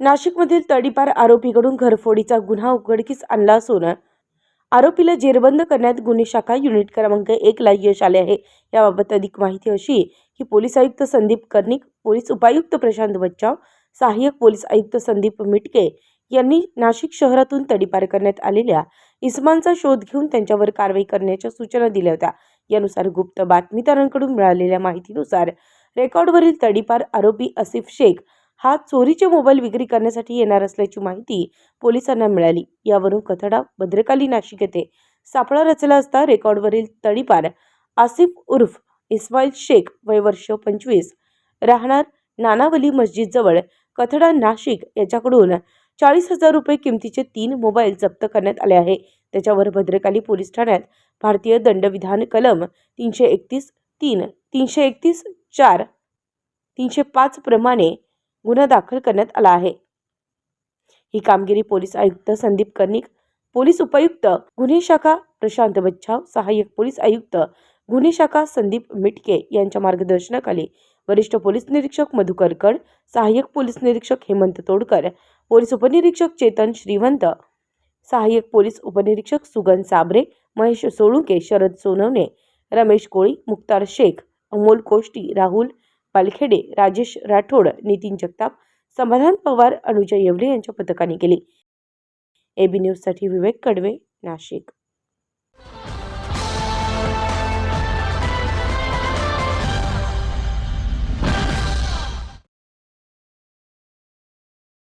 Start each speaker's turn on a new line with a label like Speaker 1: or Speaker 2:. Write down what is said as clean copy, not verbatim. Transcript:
Speaker 1: नाशिकमधील तडीपार आरोपीकडून घरफोडीचा गुन्हा उघडकीस आणला असून आरोपीला जेरबंद करण्यात गुन्हे शाखा युनिट क्रमांक 1 ला यश आले आहे। याबाबत अधिक माहिती अशी की पोलीस आयुक्त संदीप कर्णिक, पोलीस उपायुक्त प्रशांत बच्चाव, सहाय्यक पोलीस आयुक्त संदीप मिटके यांनी नाशिक शहरातून तडीपार करण्यात आलेल्या इसमांचा शोध घेऊन त्यांच्यावर कारवाई करण्याच्या सूचना दिल्या होत्या। यानुसार गुप्त बातमीदारांकडून मिळालेल्या माहितीनुसार रेकॉर्डवरील तडीपार आरोपी आसिफ शेख हा चोरीचे मोबाईल विक्री करण्यासाठी येणार असल्याची माहिती पोलिसांना मिळाली। यावरून कथडा भद्रकाली नाशिक येथे सापळा रचला असता रेकॉर्डवरील तडीपार आसिफ उर्फ इस्माईल शेख वय वर्ष 25 राहणार नानावली मस्जिद जवळ कथडा नाशिक याच्याकडून 40,000 रुपये किमतीचे 3 मोबाईल जप्त करण्यात आले आहे। त्याच्यावर भद्रकाली पोलीस ठाण्यात भारतीय दंडविधान कलम 331(3), 331(4), 305 प्रमाणे गुन्हा दाखल करण्यात आला आहे। ही कामगिरी पोलीस आयुक्त संदीप कर्णिक, पोलीस उपायुक्त गुन्हे शाखा प्रशांत बच्चाव, सहाय्यक पोलीस आयुक्त गुन्हे शाखा संदीप मिटके यांच्या मार्गदर्शनाखाली वरिष्ठ पोलीस निरीक्षक मधुकर कड, सहाय्यक पोलीस निरीक्षक हेमंत तोडकर, पोलीस उपनिरीक्षक चेतन श्रीवंत, सहाय्यक पोलीस उपनिरीक्षक सुगन साबरे, महेश सोळुंके, शरद सोनवणे, रमेश कोळी, मुक्तार शेख, अमोल कोष्टी, राहुल पालखेडे, राजेश राठोड, नितीन जगताप, समाधान पवार, अनुजय येवले यांच्या पथकाने केली। एबी न्यूज साठी विवेक कडवे, नाशिक।